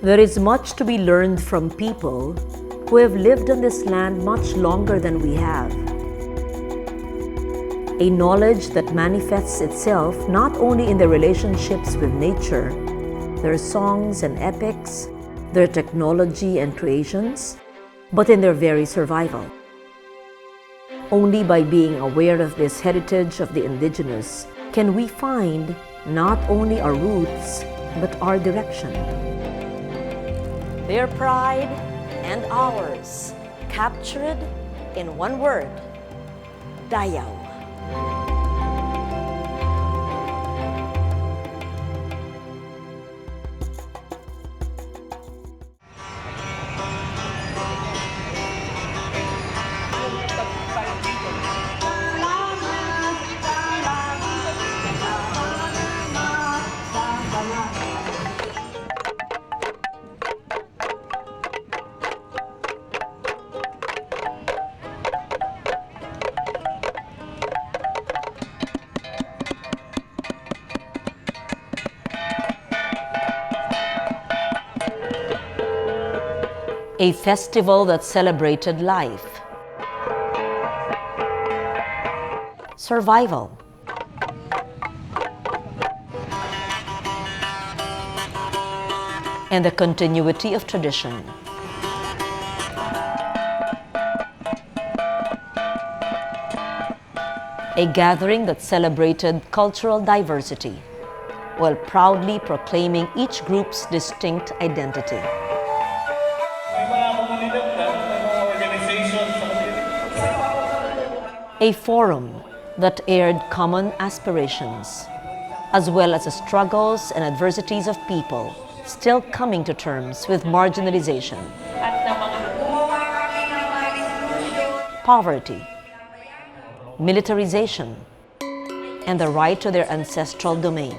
There is much to be learned from people who have lived on this land much longer than we have. A knowledge that manifests itself not only in their relationships with nature, their songs and epics, their technology and creations, but in their very survival. Only by being aware of this heritage of the indigenous can we find not only our roots, but our direction. Their pride and ours, captured in one word, Dayaw. A festival that celebrated life, survival, and the continuity of tradition. A gathering that celebrated cultural diversity while proudly proclaiming each group's distinct identity. A forum that aired common aspirations, as well as the struggles and adversities of people still coming to terms with marginalization, poverty, militarization, and the right to their ancestral domain.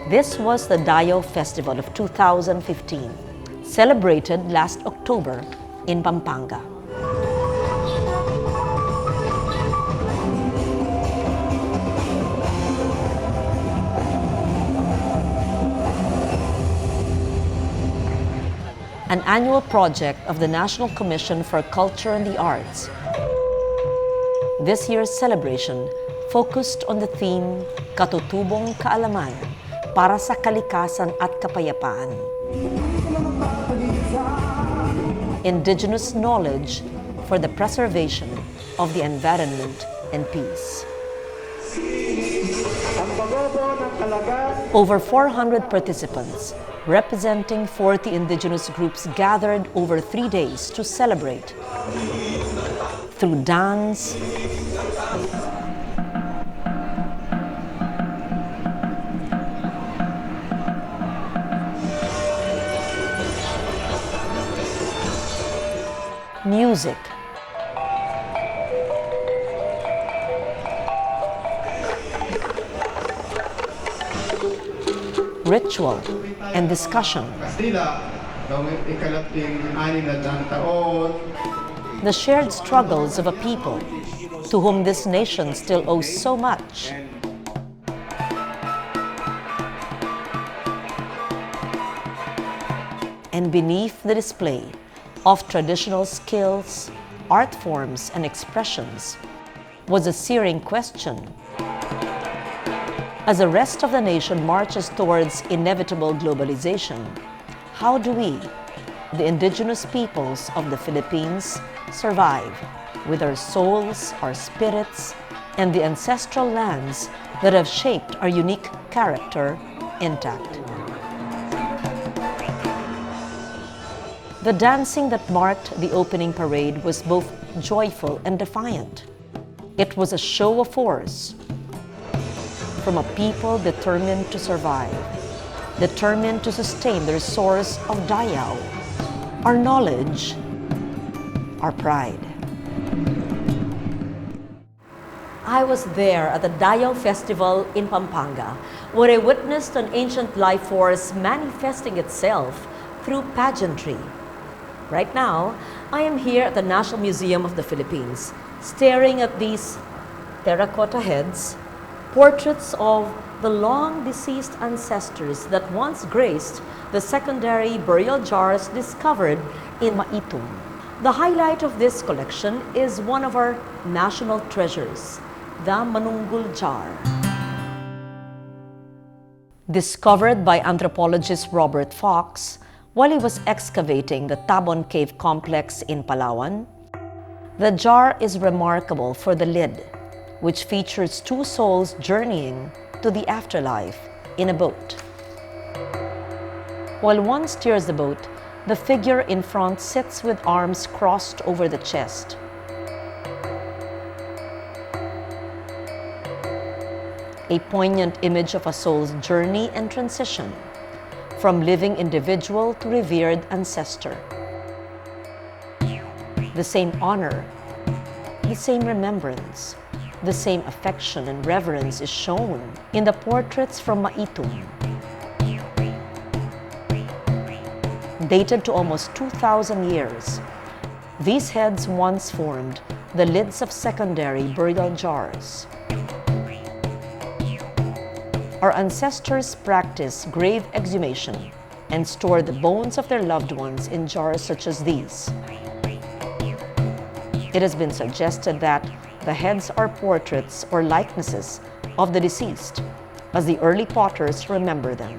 This was the Dayaw Festival of 2015, celebrated last October in Pampanga. An annual project of the National Commission for Culture and the Arts. This year's celebration focused on the theme, Katutubong Kaalaman para sa Kalikasan at Kapayapaan. Indigenous knowledge for the preservation of the environment and peace. Over 400 participants, representing 40 indigenous groups, gathered over 3 days to celebrate through dance, music, ritual, and discussion. The shared struggles of a people to whom this nation still owes so much. And beneath the display of traditional skills, art forms, and expressions was a searing question. As the rest of the nation marches towards inevitable globalization, how do we, the indigenous peoples of the Philippines, survive with our souls, our spirits, and the ancestral lands that have shaped our unique character intact? The dancing that marked the opening parade was both joyful and defiant. It was a show of force from a people determined to survive, determined to sustain their source of Dayaw, our knowledge, our pride. I was there at the Dayaw Festival in Pampanga, where I witnessed an ancient life force manifesting itself through pageantry. Right now, I am here at the National Museum of the Philippines, staring at these terracotta heads, portraits of the long-deceased ancestors that once graced the secondary burial jars discovered in Maitum. The highlight of this collection is one of our national treasures, the Manunggul jar. Discovered by anthropologist Robert Fox while he was excavating the Tabon Cave complex in Palawan, the jar is remarkable for the lid, which features two souls journeying to the afterlife in a boat. While one steers the boat, the figure in front sits with arms crossed over the chest. A poignant image of a soul's journey and transition from living individual to revered ancestor. The same honor, the same remembrance, the same affection and reverence is shown in the portraits from Maitum. Dated to almost 2,000 years, these heads once formed the lids of secondary burial jars. Our ancestors practiced grave exhumation and stored the bones of their loved ones in jars such as these. It has been suggested that the heads are portraits or likenesses of the deceased, as the early potters remember them.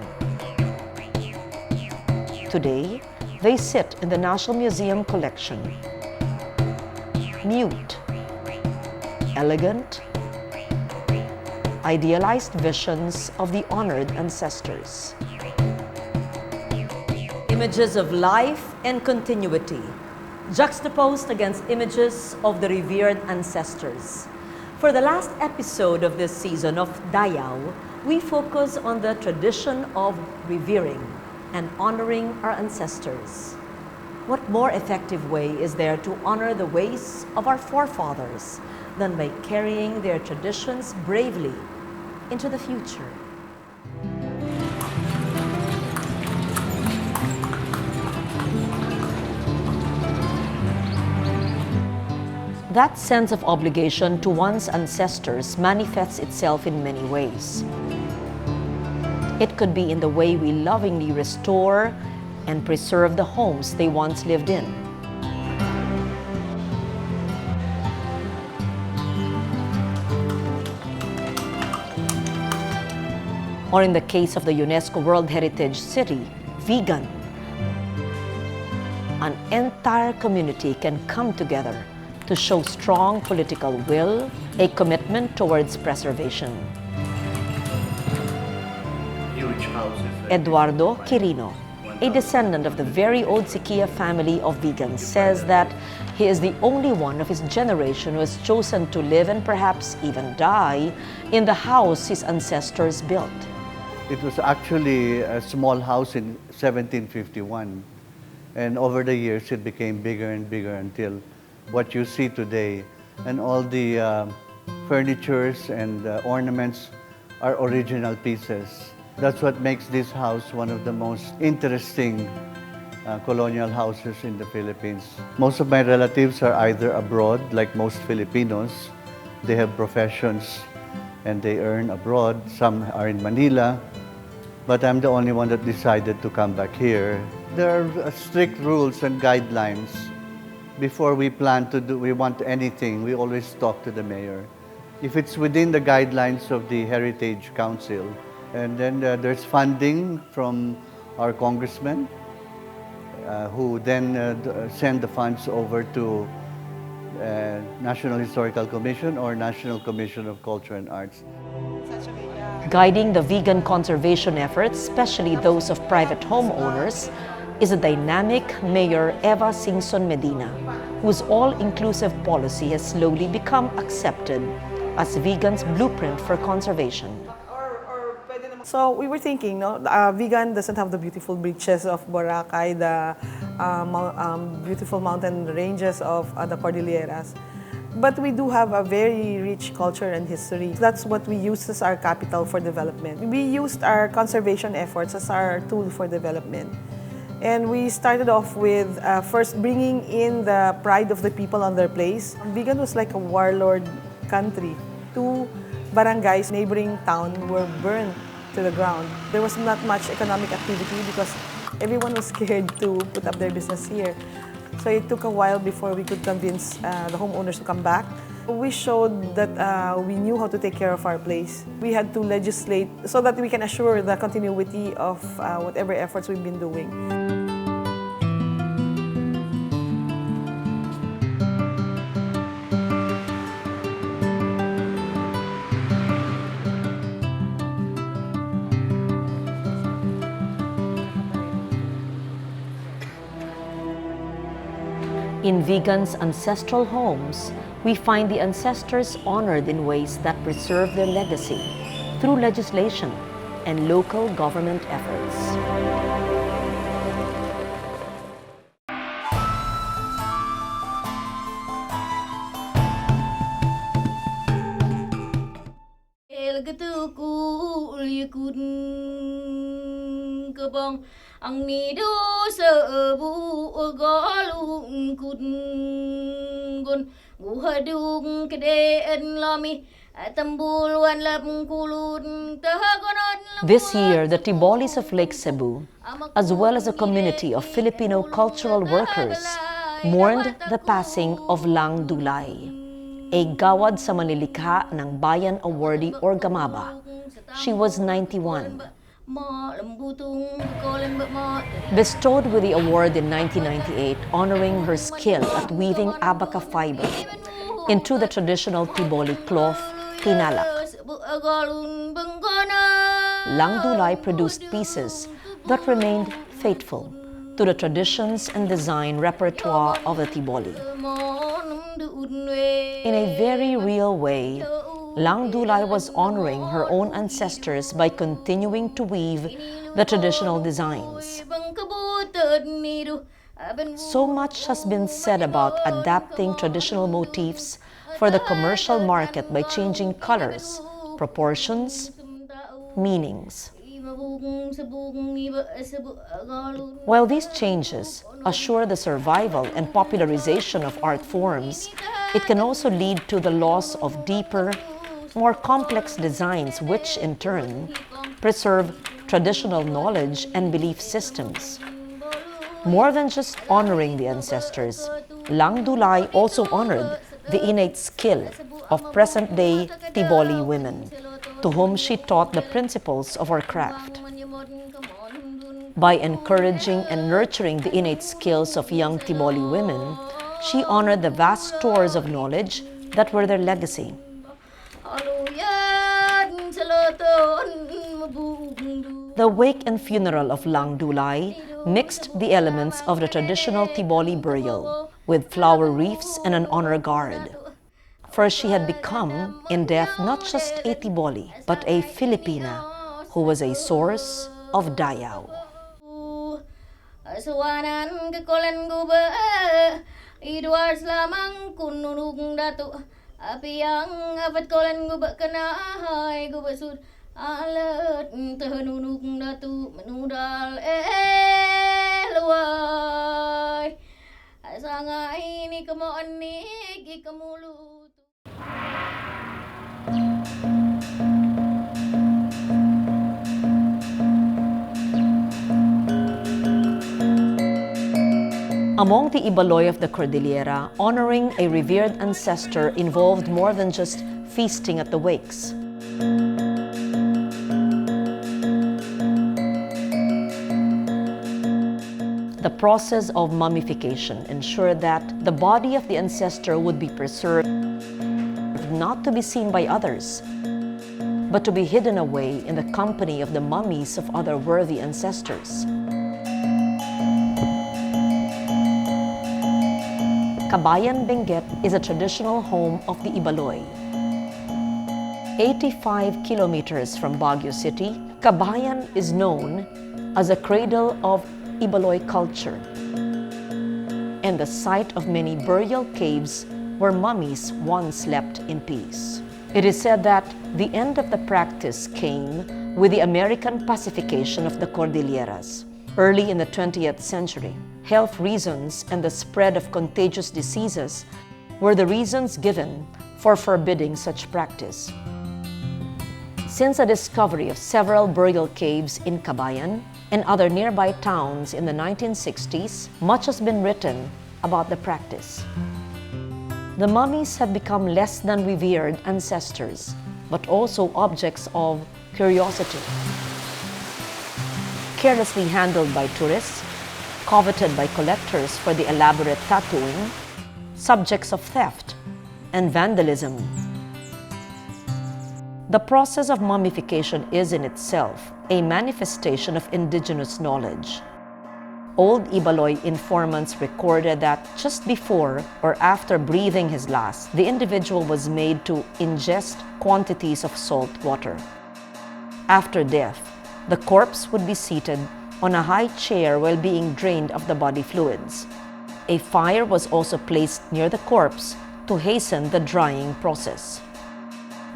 Today, they sit in the National Museum collection. Mute, elegant, idealized visions of the honored ancestors. Images of life and continuity, juxtaposed against images of the revered ancestors. For the last episode of this season of Dayaw, we focus on the tradition of revering and honoring our ancestors. What more effective way is there to honor the ways of our forefathers than by carrying their traditions bravely into the future? That sense of obligation to one's ancestors manifests itself in many ways. It could be in the way we lovingly restore and preserve the homes they once lived in. Or in the case of the UNESCO World Heritage City, Vigan, an entire community can come together to show strong political will, a commitment towards preservation. Huge houses. Eduardo Quirino, a descendant of the very old Siquia family of Vigan, says that he is the only one of his generation who has chosen to live and perhaps even die in the house his ancestors built. It was actually a small house in 1751, and over the years it became bigger and bigger until what you see today. And all the furnitures and ornaments are original pieces. That's what makes this house one of the most interesting colonial houses in the Philippines. Most of my relatives are either abroad, like most Filipinos. They have professions and they earn abroad. Some are in Manila, but I'm the only one that decided to come back here. There are strict rules and guidelines. Before we want anything, we always talk to the mayor. If it's within the guidelines of the Heritage Council, and then there's funding from our congressmen, who then send the funds over to National Historical Commission or National Commission of Culture and Arts. Guiding the vegan conservation efforts, especially those of private homeowners, is a dynamic Mayor Eva Singson Medina, whose all-inclusive policy has slowly become accepted as Vigan's blueprint for conservation. So we were thinking, Vigan doesn't have the beautiful beaches of Boracay, the beautiful mountain ranges of the Cordilleras. But we do have a very rich culture and history. That's what we use as our capital for development. We used our conservation efforts as our tool for development. And we started off with first bringing in the pride of the people on their place. Vigan was like a warlord country. To barangays, neighboring town were burned to the ground. There was not much economic activity because everyone was scared to put up their business here. So it took a while before we could convince the homeowners to come back. We showed that we knew how to take care of our place. We had to legislate so that we can assure the continuity of whatever efforts we've been doing. In Vigan's ancestral homes, we find the ancestors honored in ways that preserve their legacy through legislation and local government efforts. Ang nido sa bu galung kun gun guhadung kedeen lami tambulwan labung kulun tahagonon. This year, the Tibolis of Lake Cebu, as well as a community of Filipino cultural workers, mourned the passing of Lang Dulay, a gawad sa manilikha ng Bayan Awardee or Gamaba. She was 91. Bestowed with the award in 1998, honoring her skill at weaving abaca fiber into the traditional Tiboli cloth, tinalak. Lang Dulay produced pieces that remained faithful to the traditions and design repertoire of the Tiboli. In a very real way, Lang Dulay was honoring her own ancestors by continuing to weave the traditional designs. So much has been said about adapting traditional motifs for the commercial market by changing colors, proportions, meanings. While these changes assure the survival and popularization of art forms, it can also lead to the loss of deeper, more complex designs which, in turn, preserve traditional knowledge and belief systems. More than just honoring the ancestors, Lang Dulay also honored the innate skill of present-day Tiboli women, to whom she taught the principles of her craft. By encouraging and nurturing the innate skills of young Tiboli women, she honored the vast stores of knowledge that were their legacy. The wake and funeral of Lang Dulay mixed the elements of the traditional Tiboli burial with flower wreaths and an honor guard. For she had become, in death, not just a Tiboli, but a Filipina who was a source of Dayaw. Api yang apat kolan gubak kena hai gubak sud alat tehnunuk datu menudal luai sangai ni kemoan ni gi kemulut. Among the Ibaloy of the Cordillera, honoring a revered ancestor involved more than just feasting at the wakes. The process of mummification ensured that the body of the ancestor would be preserved, not to be seen by others, but to be hidden away in the company of the mummies of other worthy ancestors. Kabayan Benguet is a traditional home of the Ibaloy. 85 kilometers from Baguio City, Kabayan is known as a cradle of Ibaloy culture and the site of many burial caves where mummies once slept in peace. It is said that the end of the practice came with the American pacification of the Cordilleras early in the 20th century. Health reasons and the spread of contagious diseases were the reasons given for forbidding such practice. Since the discovery of several burial caves in Cabayan and other nearby towns in the 1960s, much has been written about the practice. The mummies have become less than revered ancestors, but also objects of curiosity. Carelessly handled by tourists, coveted by collectors for the elaborate tattooing, subjects of theft and vandalism. The process of mummification is in itself a manifestation of indigenous knowledge. Old Ibaloy informants recorded that just before or after breathing his last, the individual was made to ingest quantities of salt water. After death, the corpse would be seated on a high chair while being drained of the body fluids. A fire was also placed near the corpse to hasten the drying process.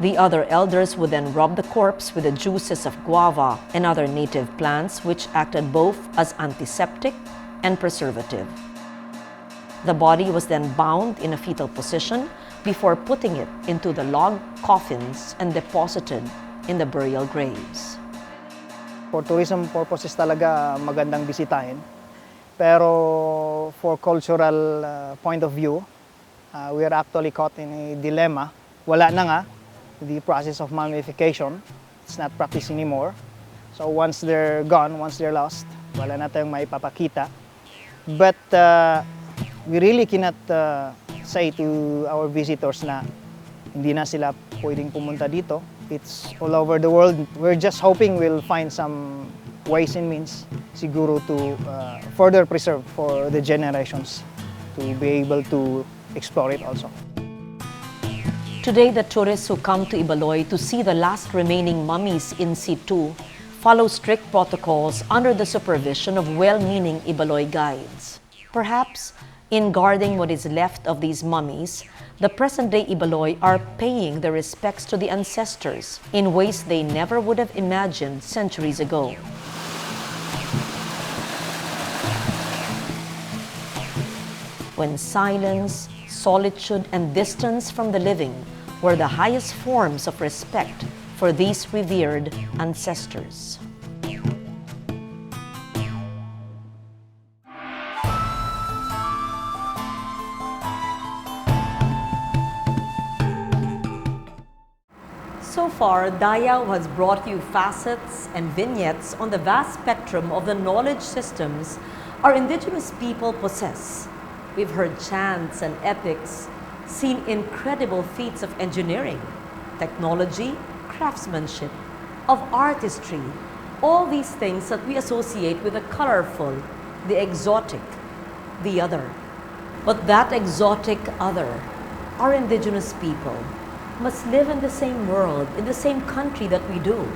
The other elders would then rub the corpse with the juices of guava and other native plants, which acted both as antiseptic and preservative. The body was then bound in a fetal position before putting it into the log coffins and deposited in the burial graves. For tourism purposes talaga magandang bisitahin. Pero for cultural point of view, we are actually caught in a dilemma. Wala na nga the process of mummification. It's not practiced anymore. So once they're gone, once they're lost, wala na tayong maipapakita. But we really cannot say to our visitors na hindi na sila pwedeng pumunta dito. It's all over the world. We're just hoping we'll find some ways and means siguro to further preserve for the generations to be able to explore it also. Today, the tourists who come to Ibaloy to see the last remaining mummies in situ follow strict protocols under the supervision of well-meaning Ibaloy guides. Perhaps, in guarding what is left of these mummies, the present-day Ibaloy are paying their respects to the ancestors in ways they never would have imagined centuries ago. When silence, solitude, and distance from the living were the highest forms of respect for these revered ancestors. So far, Dayaw has brought you facets and vignettes on the vast spectrum of the knowledge systems our indigenous people possess. We've heard chants and epics, seen incredible feats of engineering, technology, craftsmanship, of artistry, all these things that we associate with the colorful, the exotic, the other. But that exotic other, our indigenous people, must live in the same world, in the same country that we do,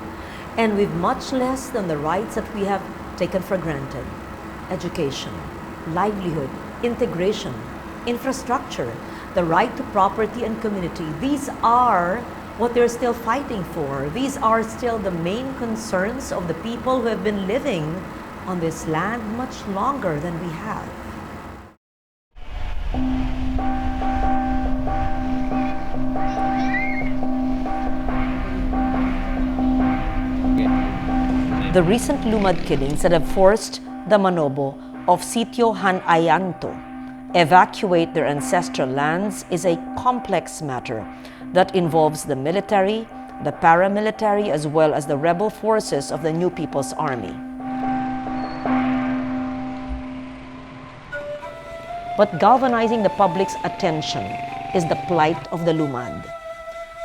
and with much less than the rights that we have taken for granted. Education, livelihood, integration, infrastructure, the right to property and community. These are what they're still fighting for. These are still the main concerns of the people who have been living on this land much longer than we have. The recent lumad killings that have forced the Manobo of Sitio Hanayanto evacuate their ancestral lands is a complex matter that involves the military, the paramilitary, as well as the rebel forces of the New People's Army. But galvanizing the public's attention is the plight of the Lumad.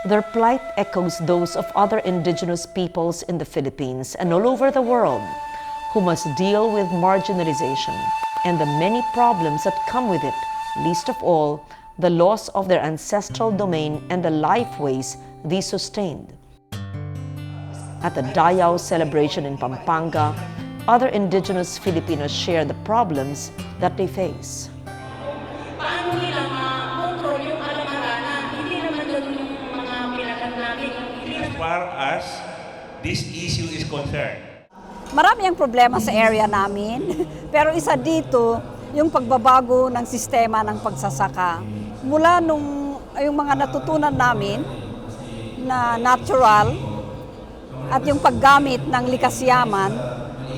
Their plight echoes those of other indigenous peoples in the Philippines and all over the world who must deal with marginalization and the many problems that come with it, least of all, the loss of their ancestral domain and the lifeways these sustained. At the Dayaw celebration in Pampanga, other indigenous Filipinos share the problems that they face. As far as this issue is concerned, marami ang problema sa area namin, pero isa dito, yung pagbabago ng sistema ng pagsasaka. Mula nung yung mga natutunan namin na natural, at yung paggamit ng likas yaman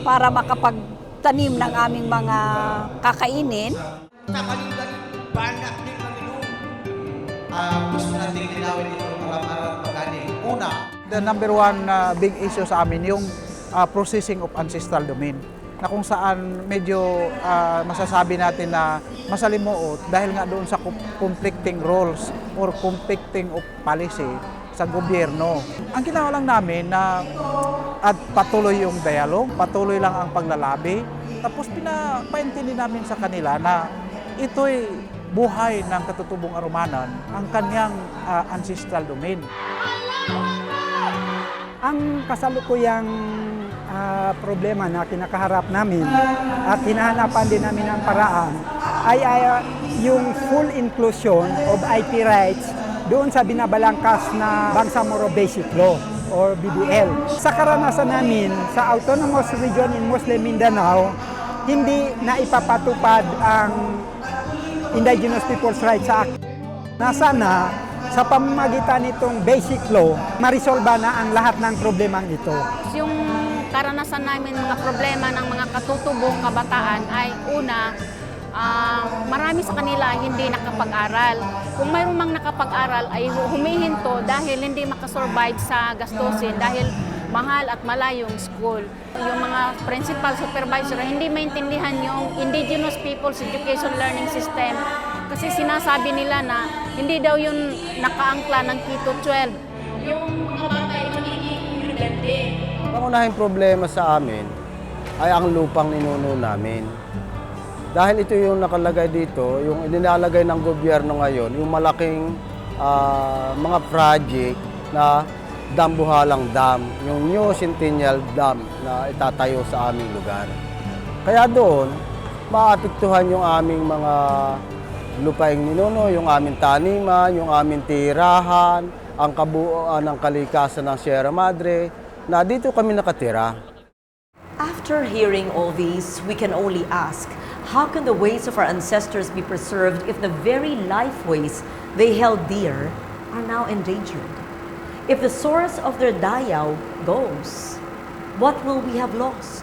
para makapagtanim ng aming mga kakainin. Gusto natin linawin ito para pagani. Una, the number one big issue sa amin yung processing of ancestral domain, na kung saan medyo masasabi natin na masalimuot dahil nga doon sa conflicting roles or conflicting of policy sa gobyerno. Ang ginawa lang namin na at patuloy yung dialogue, patuloy lang ang paglalabi, tapos pinapaintindi namin sa kanila na ito'y buhay ng katutubong Arumanan, ang kanyang ancestral domain. Ang kasalukuyang problema na kinakaharap namin at hinahanapan din namin ng paraan ay yung full inclusion of IP rights doon sa binabalangkas na Bangsamoro Basic Law or BBL. Sa karanasan namin sa Autonomous Region in Muslim Mindanao, hindi na ipapatupad ang Indigenous Peoples' Rights Act. Na sana sa pamamagitan nitong Basic Law, marisolba na ang lahat ng problemang ito. Yung karanasan namin mga problema ng mga katutubong kabataan ay una, marami sa kanila hindi nakapag-aral. Kung mayroong mang nakapag-aral ay humihinto dahil hindi makasurvive sa gastusin dahil mahal at malayong school. Yung mga principal, supervisor hindi maintindihan yung Indigenous Peoples Education Learning System kasi sinasabi nila na hindi daw yun nakaangkla ng Quito 12. Yung mga bata ay magiging estudyante. Pangunahing problema sa amin ay ang lupang ninuno namin. Dahil ito yung nakalagay dito, yung inilalagay ng gobyerno ngayon, yung malaking mga project na Dambuhalang Dam, yung New Centennial Dam na itatayo sa aming lugar. Kaya doon, maapektuhan yung aming mga lupaing ninuno, yung aming taniman, yung aming tirahan, ang kabuuan ng kalikasan ng Sierra Madre, na dito kami nakatira. After hearing all these, we can only ask, how can the ways of our ancestors be preserved if the very lifeways they held dear are now endangered? If the source of their Dayaw goes, what will we have lost?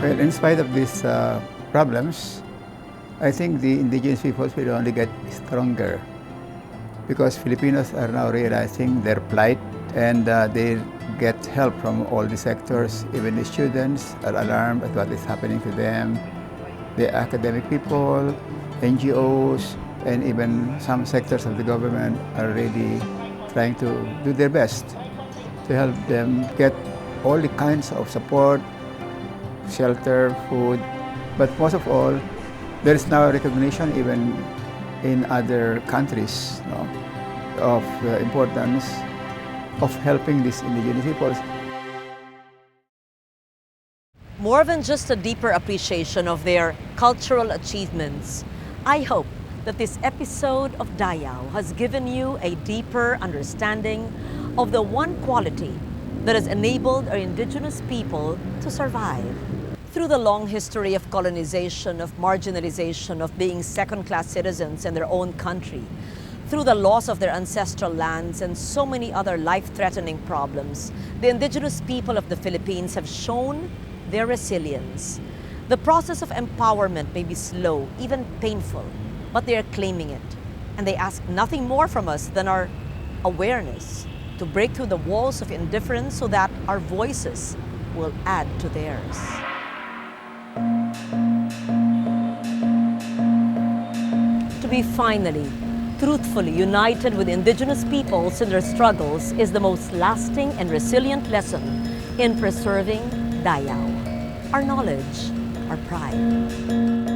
Well, in spite of these problems, I think the indigenous peoples will only get stronger because Filipinos are now realizing their plight and they get help from all the sectors. Even the students are alarmed at what is happening to them. The academic people, NGOs, and even some sectors of the government are really trying to do their best to help them get all the kinds of support, shelter, food, but most of all, there is now a recognition even in other countries, of the importance of helping these indigenous peoples. More than just a deeper appreciation of their cultural achievements, I hope that this episode of Dayaw has given you a deeper understanding of the one quality that has enabled our indigenous people to survive. Through the long history of colonization, of marginalization, of being second-class citizens in their own country, through the loss of their ancestral lands and so many other life-threatening problems, the indigenous people of the Philippines have shown their resilience. The process of empowerment may be slow, even painful, but they are claiming it. And they ask nothing more from us than our awareness to break through the walls of indifference so that our voices will add to theirs. To be finally, truthfully united with indigenous peoples in their struggles is the most lasting and resilient lesson in preserving Dayaw, our knowledge, our pride.